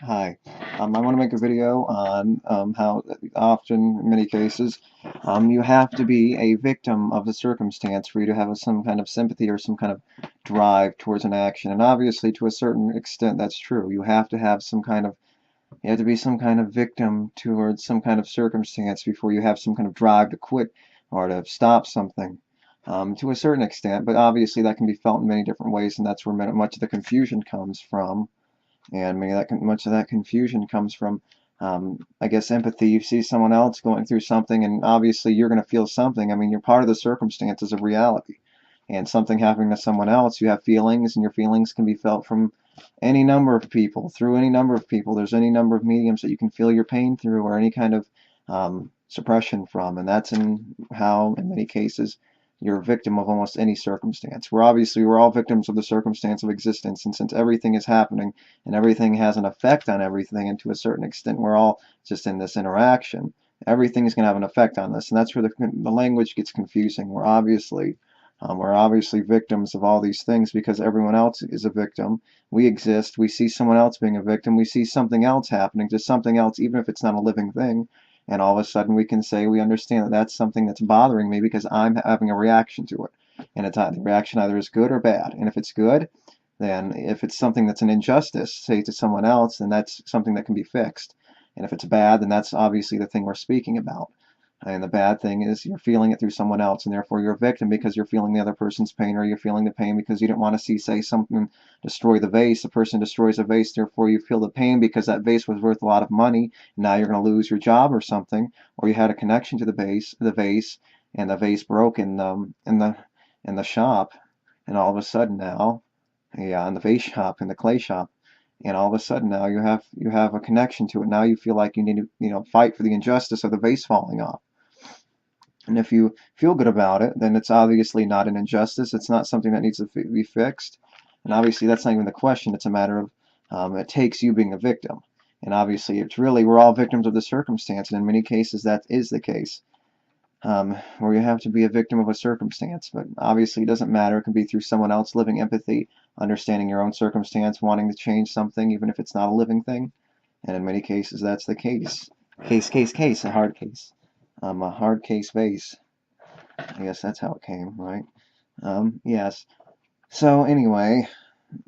Hi. I want to make a video on how often, in many cases, you have to be a victim of the circumstance for you to have some kind of sympathy or some kind of drive towards an action. And obviously, to a certain extent, that's true. You have to be some kind of victim towards some kind of circumstance before you have some kind of drive to quit or to stop something. To a certain extent, but obviously that can be felt in many different ways, and that's where much of the confusion comes from. And much of that confusion comes from, I guess, empathy. You see someone else going through something, and obviously you're going to feel something. I mean, you're part of the circumstances of reality. And something happening to someone else, you have feelings, and your feelings can be felt from any number of people, through any number of people. There's any number of mediums that you can feel your pain through, or any kind of suppression from. And that's how, in many cases, you're a victim of almost any circumstance. We're all victims of the circumstance of existence, and since everything is happening and everything has an effect on everything, and to a certain extent we're all just in this interaction, everything is going to have an effect on this, and that's where the language gets confusing. We're obviously victims of all these things because everyone else is a victim. We exist. We see someone else being a victim. We see something else happening to something else, even if it's not a living thing. And all of a sudden we can say we understand that that's something that's bothering me because I'm having a reaction to it. And the reaction either is good or bad. And if it's good, then if it's something that's an injustice, say to someone else, then that's something that can be fixed. And if it's bad, then that's obviously the thing we're speaking about. And the bad thing is you're feeling it through someone else, and therefore you're a victim because you're feeling the other person's pain, or you're feeling the pain because you didn't want to see, say, something destroy the vase. The person destroys a vase, therefore you feel the pain because that vase was worth a lot of money. Now you're going to lose your job or something, or you had a connection to the vase, and the vase broke in the shop, and all of a sudden now, yeah, in the vase shop, in the clay shop, and all of a sudden now you have a connection to it. Now you feel like you need to fight for the injustice of the vase falling off. And if you feel good about it, then it's obviously not an injustice. It's not something that needs to be fixed. And obviously, that's not even the question. It's a matter of it takes you being a victim. And obviously, we're all victims of the circumstance. And in many cases, that is the case, where you have to be a victim of a circumstance. But obviously, it doesn't matter. It can be through someone else living empathy, understanding your own circumstance, wanting to change something, even if it's not a living thing. And in many cases, that's the case. Case, a hard case. A hard case vase. I guess that's how it came, right? Yes. So anyway,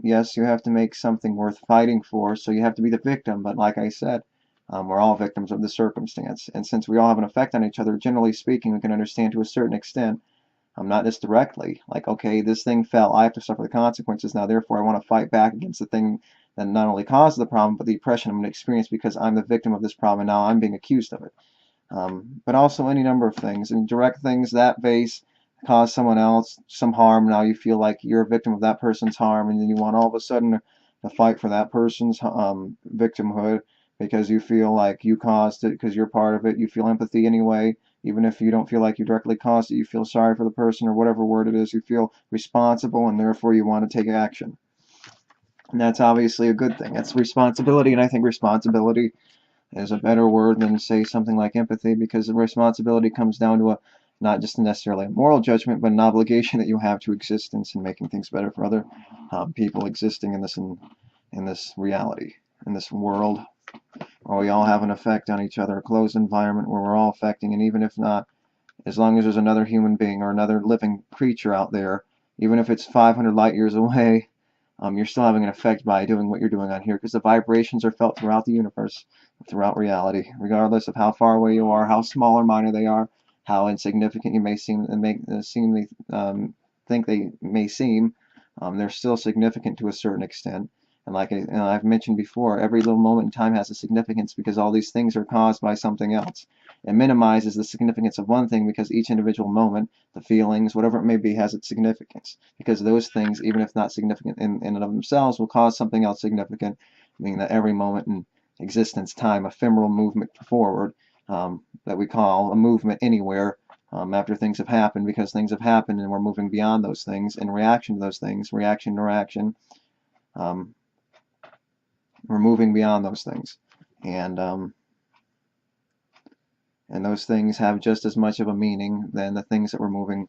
yes, you have to make something worth fighting for, so you have to be the victim. But like I said, we're all victims of the circumstance. And since we all have an effect on each other, generally speaking, we can understand to a certain extent, not just directly, like, okay, this thing fell, I have to suffer the consequences now, therefore I want to fight back against the thing that not only caused the problem, but the oppression I'm going to experience because I'm the victim of this problem and now I'm being accused of it. But also any number of things. And direct things, that vase caused someone else some harm. Now you feel like you're a victim of that person's harm, and then you want all of a sudden to fight for that person's victimhood because you feel like you caused it because you're part of it. You feel empathy anyway. Even if you don't feel like you directly caused it, you feel sorry for the person or whatever word it is. You feel responsible, and therefore you want to take action. And that's obviously a good thing. That's responsibility, and I think responsibility is a better word than say something like empathy, because the responsibility comes down to not just necessarily a moral judgment, but an obligation that you have to existence and making things better for other people existing in this reality, in this world, where we all have an effect on each other, a closed environment where we're all affecting, and even if not, as long as there's another human being or another living creature out there, even if it's 500 light years away, you're still having an effect by doing what you're doing on here, because the vibrations are felt throughout the universe, throughout reality, regardless of how far away you are, how small or minor they are, how insignificant you may seem and think they may seem. They're still significant to a certain extent. And like I've mentioned before, every little moment in time has a significance because all these things are caused by something else. It minimizes the significance of one thing because each individual moment, the feelings, whatever it may be, has its significance. Because those things, even if not significant in and of themselves, will cause something else significant, meaning that every moment in existence, time, ephemeral movement forward, that we call a movement anywhere, after things have happened, because things have happened and we're moving beyond those things in reaction to those things, reaction to reaction. We're moving beyond those things, and those things have just as much of a meaning than the things that we're moving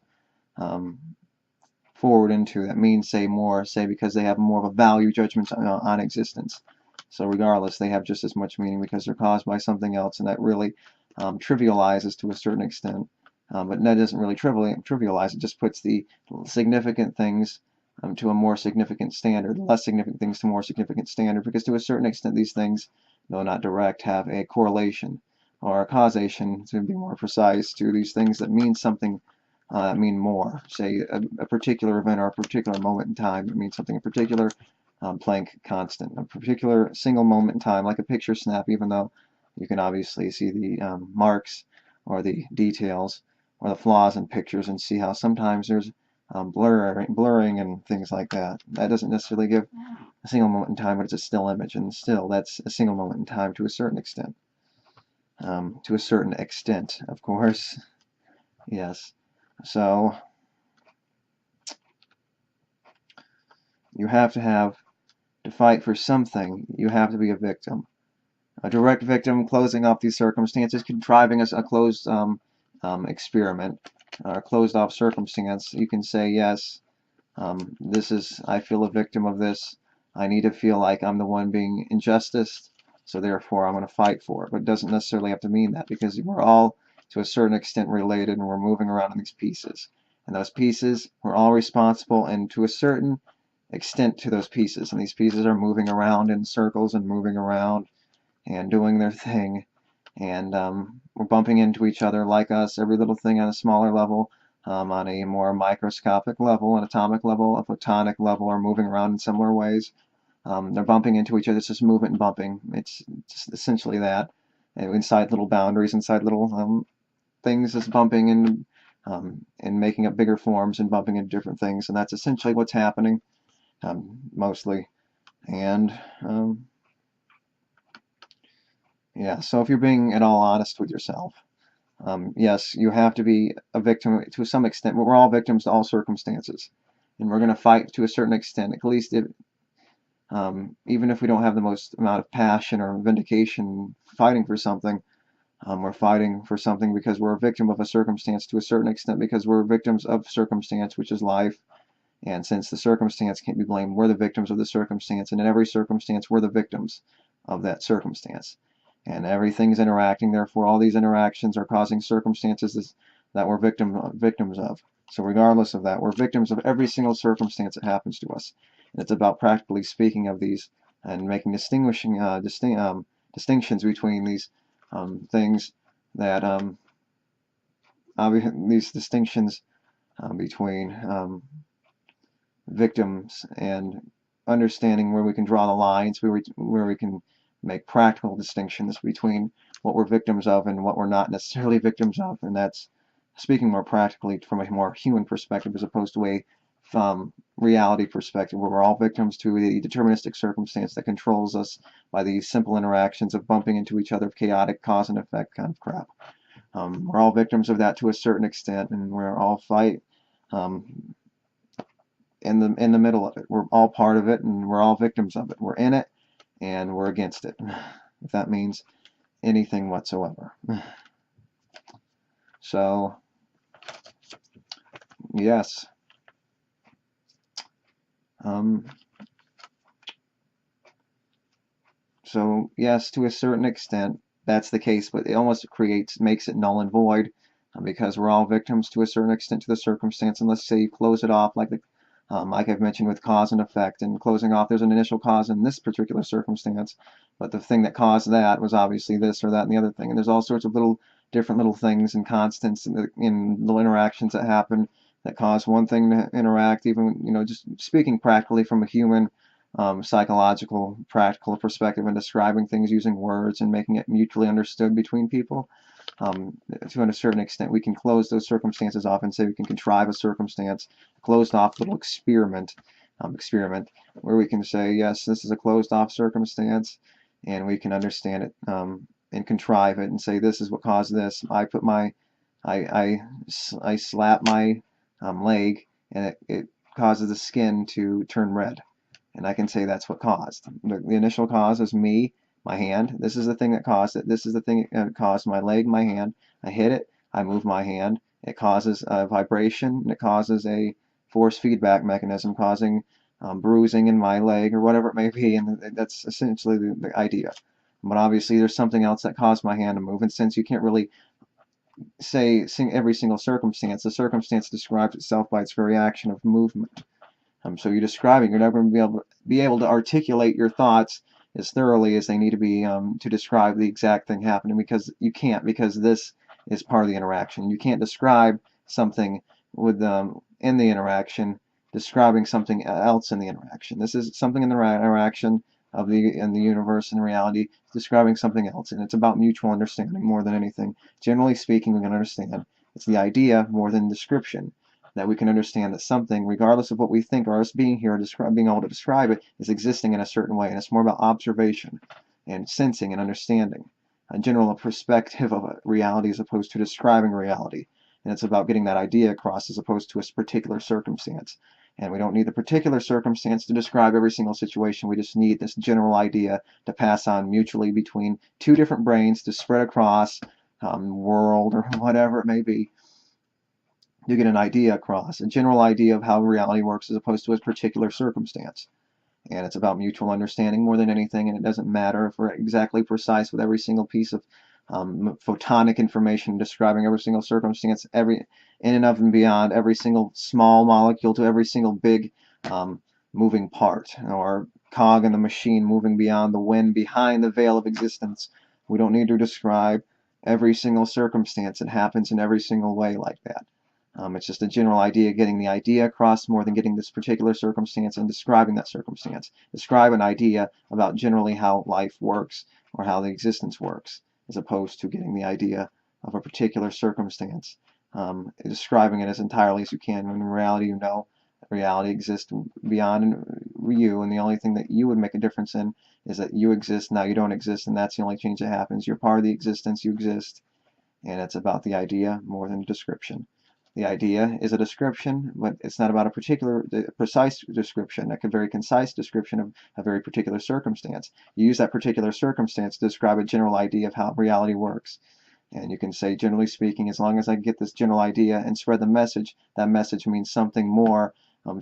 um, forward into. That means, say, more, say, because they have more of a value judgment on existence. So regardless, they have just as much meaning because they're caused by something else, and that really trivializes to a certain extent. But that doesn't really trivialize. It just puts the significant things to a more significant standard, less significant things to more significant standard, because to a certain extent these things, though not direct, have a correlation or a causation, to be more precise, to these things that mean something, mean more. Say a particular event or a particular moment in time, it means something in particular, Planck constant. A particular single moment in time, like a picture snap, even though you can obviously see the marks or the details or the flaws in pictures and see how sometimes there's blurring and things like that. That doesn't necessarily give a single moment in time, but it's a still image, and still that's a single moment in time to a certain extent. To a certain extent, of course. Yes. So you have to fight for something. You have to be a victim. A direct victim, closing off these circumstances, contriving a closed experiment, or closed off circumstance. You can say, yes, I feel a victim of this. I need to feel like I'm the one being injustice, so therefore I'm going to fight for it. But it doesn't necessarily have to mean that, because we're all, to a certain extent, related, and we're moving around in these pieces. And those pieces, we're all responsible, and to a certain extent to those pieces. And these pieces are moving around in circles and moving around and doing their thing. And we're bumping into each other like us, every little thing on a smaller level, on a more microscopic level, an atomic level, a photonic level, are moving around in similar ways. They're bumping into each other. It's just movement and bumping. It's just essentially that. And inside little boundaries, inside little things, just bumping and making up bigger forms and bumping into different things. And that's essentially what's happening, mostly. And yeah, so if you're being at all honest with yourself, yes, you have to be a victim to some extent, but we're all victims to all circumstances. And we're going to fight to a certain extent, at least even if we don't have the most amount of passion or vindication fighting for something. We're fighting for something because we're a victim of a circumstance to a certain extent, because we're victims of circumstance, which is life. And since the circumstance can't be blamed, we're the victims of the circumstance. And in every circumstance, we're the victims of that circumstance. And everything's interacting, therefore all these interactions are causing circumstances that we're victims of. So regardless of that, we're victims of every single circumstance that happens to us. And it's about practically speaking of these and making distinctions between these things that these distinctions between victims, and understanding where we can draw the lines, where we can make practical distinctions between what we're victims of and what we're not necessarily victims of. And that's speaking more practically from a more human perspective, as opposed to a reality perspective, where we're all victims to a deterministic circumstance that controls us by these simple interactions of bumping into each other, chaotic cause and effect kind of crap. We're all victims of that to a certain extent, and we're all fight in the middle of it. We're all part of it, and we're all victims of it. We're in it, and we're against it, if that means anything whatsoever. So, yes. So, yes, to a certain extent, that's the case, but it almost makes it null and void, because we're all victims to a certain extent to the circumstance. And let's say you close it off like I've mentioned with cause and effect, and closing off, there's an initial cause in this particular circumstance, but the thing that caused that was obviously this or that and the other thing. And there's all sorts of different little things and constants in little interactions that happen that cause one thing to interact, even, just speaking practically from a human, psychological, practical perspective, and describing things using words and making it mutually understood between people. To a certain extent, we can close those circumstances off and say we can contrive a circumstance, closed off little experiment where we can say, yes, this is a closed off circumstance, and we can understand it and contrive it and say, this is what caused this. I slap my leg, and it causes the skin to turn red, and I can say that's what caused. The initial cause is me, my hand. This is the thing that caused it. This is the thing that caused my leg, my hand. I hit it. I move my hand. It causes a vibration, and it causes a force feedback mechanism, causing bruising in my leg or whatever it may be, and that's essentially the idea. But obviously there's something else that caused my hand to move, and since you can't really say every single circumstance, the circumstance describes itself by its very action of movement. So you're describing, you're never going to be able to articulate your thoughts as thoroughly as they need to be to describe the exact thing happening, because you can't, because this is part of the interaction. You can't describe something with in the interaction describing something else in the interaction. This is something in the interaction of in the universe and reality describing something else, and it's about mutual understanding more than anything. Generally speaking, we can understand it's the idea more than description, that we can understand that something, regardless of what we think or us being here, being able to describe it, is existing in a certain way, and it's more about observation and sensing and understanding, a general perspective of a reality as opposed to describing reality, and it's about getting that idea across as opposed to a particular circumstance. And we don't need the particular circumstance to describe every single situation. We just need this general idea to pass on mutually between two different brains to spread across world or whatever it may be. You get an idea across, a general idea of how reality works as opposed to a particular circumstance. And it's about mutual understanding more than anything, and it doesn't matter if we're exactly precise with every single piece of photonic information describing every single circumstance, every in and of and beyond, every single small molecule to every single big moving part, or cog in the machine moving beyond the wind, behind the veil of existence. We don't need to describe every single circumstance. It happens in every single way like that. It's just a general idea, getting the idea across more than getting this particular circumstance and describing that circumstance. Describe an idea about generally how life works or how the existence works, as opposed to getting the idea of a particular circumstance, describing it as entirely as you can, when in reality you know reality exists beyond you, and the only thing that you would make a difference in is that you exist, now you don't exist, and that's the only change that happens. You're part of the existence, you exist, and it's about the idea more than the description. The idea is a description, but it's not about a particular, precise description, a very concise description of a very particular circumstance. You use that particular circumstance to describe a general idea of how reality works. And you can say, generally speaking, as long as I get this general idea and spread the message, that message means something more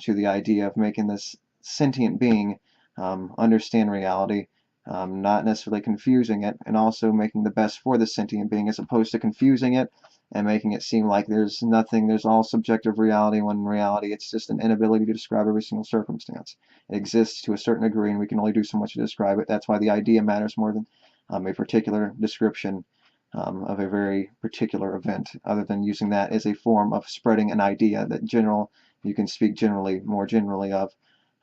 to the idea of making this sentient being understand reality, not necessarily confusing it, and also making the best for the sentient being as opposed to confusing it and making it seem like there's nothing, there's all subjective reality, when in reality it's just an inability to describe every single circumstance. It exists to a certain degree, and we can only do so much to describe it. That's why the idea matters more than a particular description of a very particular event, other than using that as a form of spreading an idea that you can speak generally, more generally of,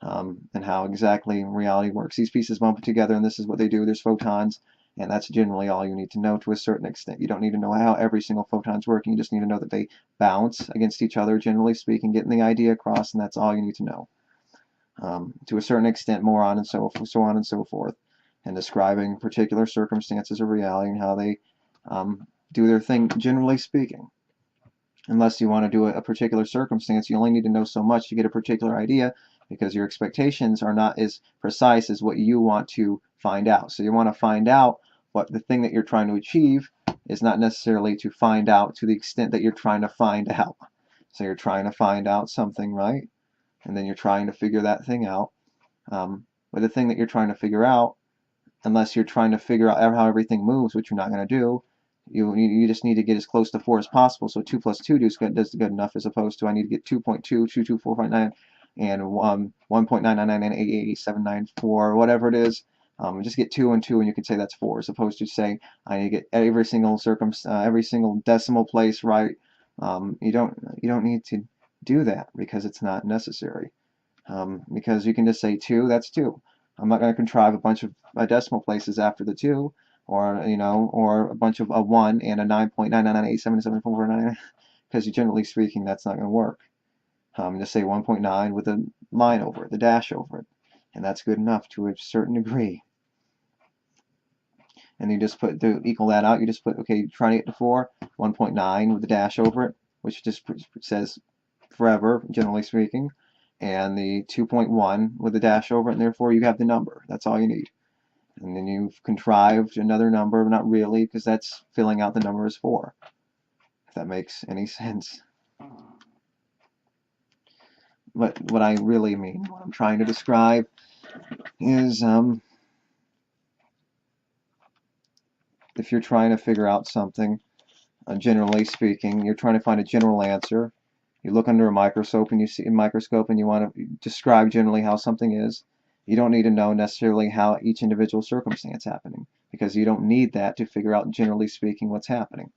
and how exactly reality works. These pieces bump together, and this is what they do. There's photons, and that's generally all you need to know to a certain extent. You don't need to know how every single photon's working. You just need to know that they bounce against each other, generally speaking, getting the idea across, and that's all you need to know. To a certain extent, more on and so on and so forth, and describing particular circumstances of reality and how they do their thing, generally speaking. Unless you want to do a particular circumstance, you only need to know so much to get a particular idea, because your expectations are not as precise as what you want to find out. So you want to find out what the thing that you're trying to achieve is not necessarily to find out to the extent that you're trying to find out. So you're trying to find out something, right? And then you're trying to figure that thing out. But the thing that you're trying to figure out, unless you're trying to figure out how everything moves, which you're not going to do, you just need to get as close to 4 as possible. So 2 plus 2 does good enough, as opposed to I need to get 2.2, 224.9, and 1.999888794, whatever it is. Just get 2 and 2, and you can say that's 4, as opposed to saying I need to get every single decimal place right. You don't need to do that, because it's not necessary. Because you can just say 2, that's 2. I'm not going to contrive a bunch of decimal places after the 2, or or a bunch of a 1 and a 9.999877449, because generally speaking, that's not going to work. Just say 1.9 with a line over it, the dash over it, and that's good enough to a certain degree. And you just to equal that out, you just put, okay, trying to get to 4, 1.9 with the dash over it, which just says forever, generally speaking, and the 2.1 with the dash over it, and therefore you have the number. That's all you need. And then you've contrived another number, not really, because that's filling out the number as 4, if that makes any sense. what I really mean, what I'm trying to describe is if you're trying to figure out something, generally speaking, you're trying to find a general answer. You look under a microscope and you want to describe generally how something is. You don't need to know necessarily how each individual circumstance happening, because you don't need that to figure out, generally speaking, what's happening.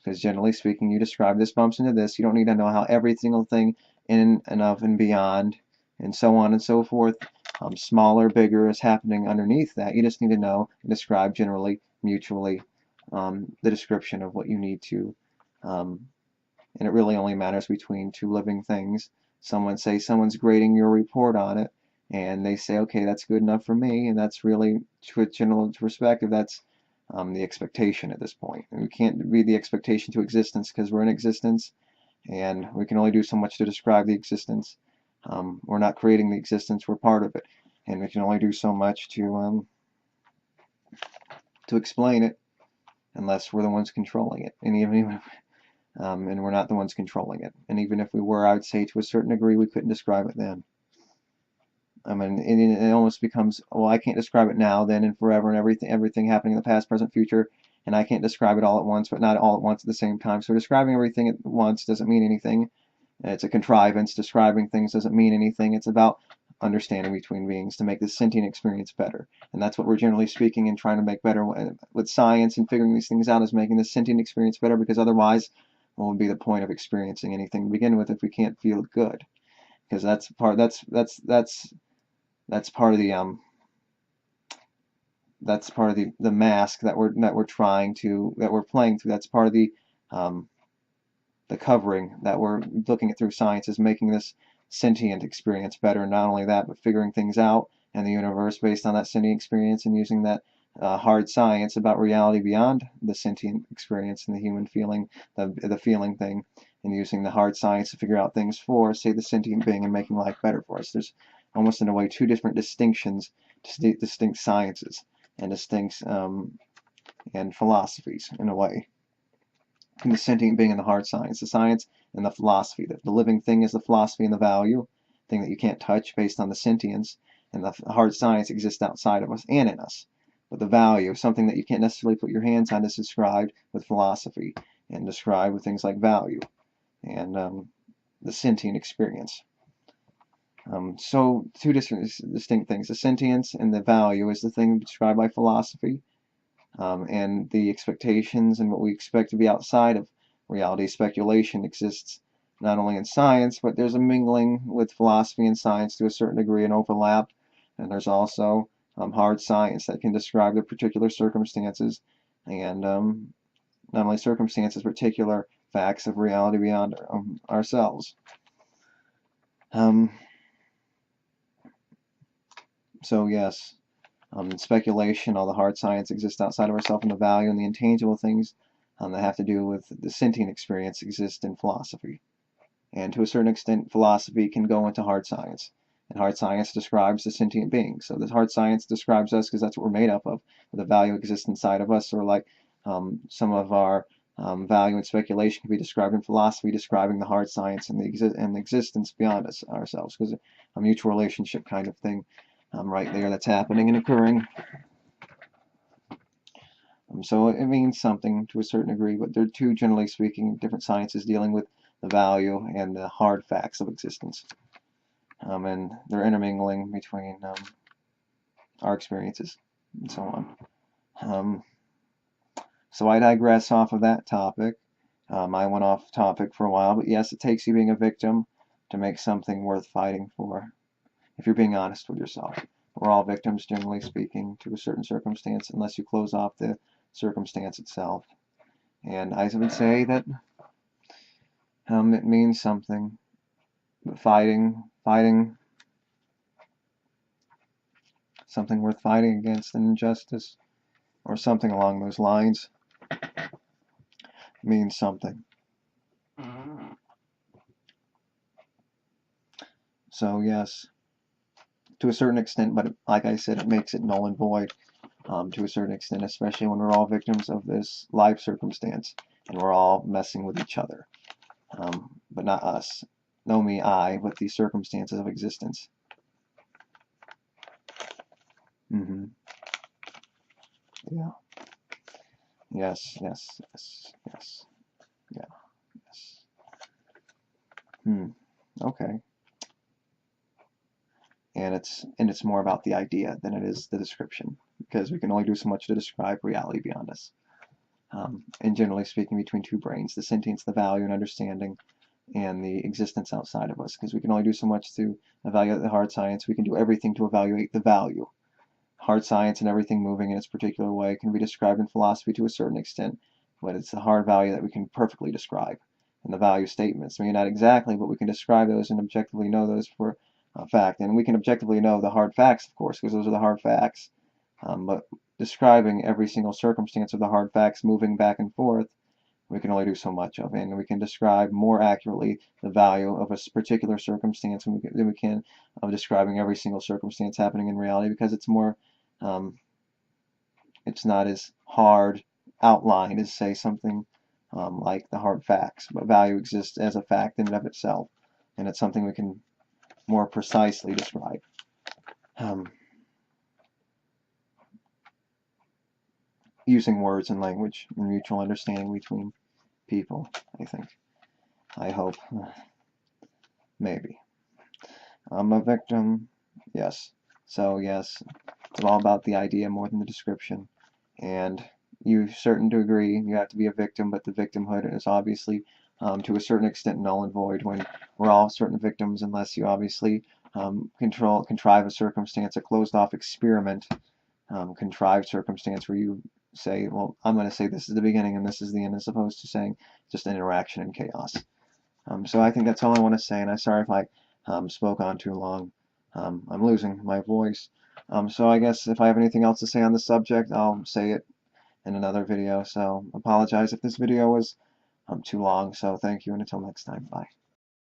Because generally speaking, you describe this bumps into this. You don't need to know how every single thing in and of and beyond and so on and so forth, smaller, bigger, is happening underneath that. You just need to know and describe generally, mutually, the description of what you need to. And it really only matters between two living things. Someone's grading your report on it, and they say, okay, that's good enough for me, and that's really, to a general perspective, that's the expectation at this point. And we can't read the expectation to existence because we're in existence, and we can only do so much to describe the existence. We're not creating the existence, we're part of it, and we can only do so much to explain it unless we're the ones controlling it. And we're not the ones controlling it. And even if we were, I would say to a certain degree we couldn't describe it then. I mean, it almost becomes, well, I can't describe it now, then, and forever, and everything happening in the past, present, future, and I can't describe it all at once, but not all at once at the same time. So describing everything at once doesn't mean anything. It's a contrivance. Describing things doesn't mean anything. It's about understanding between beings to make the sentient experience better. And that's what we're generally speaking and trying to make better with science and figuring these things out, is making the sentient experience better, because otherwise, what would be the point of experiencing anything to begin with if we can't feel good? Because that's part of the mask that we're playing through. That's part of the covering that we're looking at through science, is making this sentient experience better. And not only that, but figuring things out in the universe based on that sentient experience, and using that hard science about reality beyond the sentient experience and the human feeling, the feeling thing, and using the hard science to figure out things for, say, the sentient being, and making life better for us. There's almost, in a way, two different distinctions, distinct sciences, and distinct and philosophies, in a way. And the sentient being and the hard science, the science and the philosophy. The living thing is the philosophy and the value, thing that you can't touch based on the sentience, and the hard science exists outside of us and in us. But the value, something that you can't necessarily put your hands on, is described with philosophy, and described with things like value and the sentient experience. So two distinct things. The sentience and the value is the thing described by philosophy, and the expectations and what we expect to be outside of reality. Speculation exists not only in science, but there's a mingling with philosophy and science to a certain degree, and overlap. And there's also hard science that can describe the particular circumstances, and not only circumstances, particular facts of reality beyond ourselves. So yes, speculation, all the hard science exists outside of ourselves, and the value and the intangible things that have to do with the sentient experience exist in philosophy. And to a certain extent, philosophy can go into hard science. And hard science describes the sentient being. So the hard science describes us because that's what we're made up of. But the value exists inside of us, or like some of our value and speculation can be described in philosophy, describing the hard science and the existence beyond ourselves, because a mutual relationship kind of thing right there that's happening and occurring. So it means something to a certain degree, but they're two, generally speaking, different sciences dealing with the value and the hard facts of existence. And they're intermingling between our experiences and so on. So I digress off of that topic. I went off topic for a while, but yes, it takes you being a victim to make something worth fighting for, if you're being honest with yourself. We're all victims, generally speaking, to a certain circumstance, unless you close off the circumstance itself. And I would say that it means something. But fighting, something worth fighting against, an injustice, or something along those lines, means something. So yes, to a certain extent, but like I said, it makes it null and void to a certain extent, especially when we're all victims of this life circumstance and we're all messing with each other, but not us. no me, I, but the circumstances of existence. Mm-hmm. Yeah. Yes, yes, yes, yes. Yeah, yes. Okay. And it's more about the idea than it is the description, because we can only do so much to describe reality beyond us. And generally speaking, between two brains, the sentience, the value and understanding, and the existence outside of us, because we can only do so much to evaluate the hard science. We can do everything to evaluate the value. Hard science and everything moving in its particular way can be described in philosophy to a certain extent, but it's the hard value that we can perfectly describe. And the value statements, maybe not exactly, but we can describe those and objectively know those for a fact. And we can objectively know the hard facts, of course, because those are the hard facts. But describing every single circumstance of the hard facts moving back and forth, we can only do so much of, and we can describe more accurately the value of a particular circumstance than we can of describing every single circumstance happening in reality, because um, it's not as hard outlined as, say, something like the hard facts. But value exists as a fact in and of itself, and it's something we can more precisely describe. Using words and language and mutual understanding between people, I think. I hope. Maybe. I'm a victim. Yes. So, yes, it's all about the idea more than the description. And you're certain to agree you have to be a victim, but the victimhood is obviously to a certain extent null and void when we're all certain victims, unless you obviously contrive a circumstance, a closed-off experiment, contrived circumstance where you say, well, I'm going to say this is the beginning and this is the end, as opposed to saying just an interaction and chaos. So I think that's all I want to say, and I'm sorry if I spoke on too long. I'm losing my voice. So I guess if I have anything else to say on the subject, I'll say it in another video. So apologize if this video was too long. So thank you, and until next time, bye.